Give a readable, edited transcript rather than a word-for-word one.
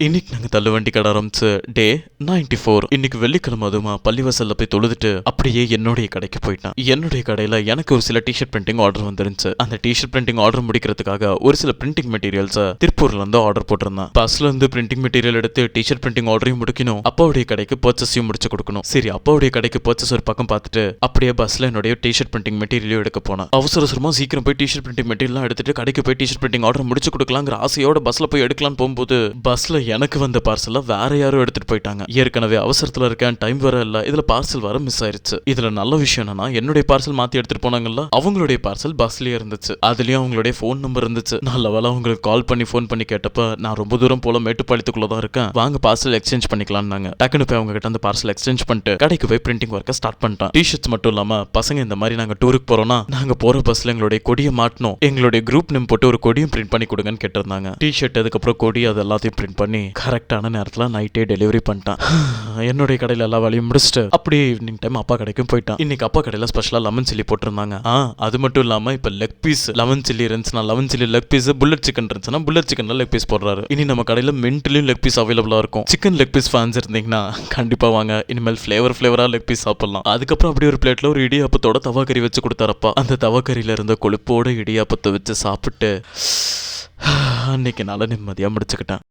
இன்னைக்கு நாங்க தள்ளுவண்டி கடை ஆரம்பிச்சு டே 94. இன்னைக்கு வெள்ளிக்கிழமை அதுமா பள்ளிவாசல்ல போய் தொழுதுட்டு அப்படியே என்னுடைய கடைக்கு போயிட்டான். என்னுடைய கடையில எனக்கு ஒரு சில டிஷர்ட் பிரிண்டிங் ஆர்டர் வந்துருந்துச்சு. அந்த டிஷர்ட் பிரிண்டிங் ஆர்டர் முடிக்கிறதுக்காக ஒரு சில பிரிண்டிங் மெட்டீரியல்ஸ் திருப்பூர்ல இருந்து ஆர்டர் போட்டிருந்தான். பஸ்ல இருந்து பிரிண்டிங் மெட்டீரியல் எடுத்து டிஷர்ட் பிரிண்டிங் ஆர்டரையும் முடிக்கணும், அப்பாவுடைய கடைக்கு பர்ச்சேஸையும் முடிச்சு கொடுக்கணும். சரி, அப்பாவுடைய கடைக்கு பர்ச்சேஸ் ஒரு பக்கம் பார்த்துட்டு அப்படியே பஸ்ல என்னுடைய டிஷர்ட் பிரிண்டிங் மெட்டீரியலையும் எடுக்க போனேன். அவசரமா சீக்கிரம் போய் டிஷர்ட் பிரிண்டிங் மெட்டீரியல் எடுத்துட்டு கடைக்கு போய் டிஷர்ட் பிரிண்டிங் ஆர்டர் முடிச்சு கொடுக்கலாங்கிற ஆசையோட பஸ்ல போய் எடுக்கலான்னு போகும்போது பஸ்ல எனக்கு வந்த பார்சல வேற யாரும் எடுத்துட்டு போயிட்டாங்க. ஏற்கனவே அவசரத்துல இருக்கேன், டைம் வர இல்ல, இதுல பார்சல் வர மிஸ் ஆயிருச்சு. இதுல நல்ல விஷயம் என்னன்னா என்னுடைய பார்சல் மாத்தி எடுத்துட்டு போனாங்கல்ல, அவங்களுடைய பார்சல் பஸ்லயே இருந்துச்சு. அதுலயும் அவங்களுடைய போன் நம்பர் இருந்துச்சு. நல்ல வேளை அவங்களுக்கு கால் பண்ணி போன் பண்ணி கேட்டப்ப நான் ரொம்ப தூரம் போல மேட்டுப்பாளையத்துக்குள்ளதான் இருக்கேன், வாங்க பார்சல் எக்ஸ்சேஞ்ச் பண்ணிக்கலாம்னாங்க. டக்குனு போய் அவங்க கிட்ட அந்த பார்சல் எக்ஸ்சேஞ்ச் பண்ணிட்டு கடைக்கு போய் பிரிண்டிங் ஒர்க்கை ஸ்டார்ட் பண்ணிட்டேன். டிஷர்ட்ஸ் மட்டும் இல்லாம பசங்க இந்த மாதிரி நாங்க டூருக்கு போறோம்னா நாங்க போற பஸ்ல எங்களுடைய கொடியை மாட்டணும், எங்களுடைய குரூப் நேம் போட்டு ஒரு கொடியும் பிரிண்ட் பண்ணி கொடுங்கன்னு கேட்டிருந்தாங்க. டிஷர்ட் அதுக்கப்புறம் கொடி அது எல்லாத்தையும் பிரிண்ட் பண்ணி கரெக்டான நேரத்துல நைட்டே டெலிவரி பண்ணிட்டான். என்னுடைய கடையில எல்லா வேலையும் முடிச்சுட்டு அப்படியே ஈவினிங் டைம் அப்பா கடைக்கும் போயிட்டான். இன்னைக்கு அப்பா கடையில ஸ்பெஷலா லெமன் சில்லி போட்டிருந்தாங்க. அது மட்டும் இல்லாம இப்ப லெக் பீஸ் லெமன் சில்லி இருந்துச்சுன்னா lemon chilli leg piece, bullet chicken இருந்துச்சுன்னா புல்லட் சிக்கன்ல லெக் பீஸ் போடுறாரு. இனி நம்ம கடையில மின்ட்லயும் லெக் பீஸ் அவைலபிளா இருக்கும். சிக்கன் லெக் பீஸ் ஃபேன்ஸ் இருந்தீங்கன்னா கண்டிப்பா வாங்க, இனிமேல் ஃபிளேவரா லெக் பீஸ் சாப்பிடலாம். அதுக்கப்புறம் அப்படி ஒரு பிளேட்ல ஒரு இடியாப்பத்தோட தவா கறி வச்சு கொடுத்தாரப்பா. அந்த தவா கறியில இருந்த கொழுப்போட இடியாப்பத்தை வச்சு சாப்பிட்டு அன்னைக்கு நாள நிம்மதியா முடிச்சுக்கிட்டேன்.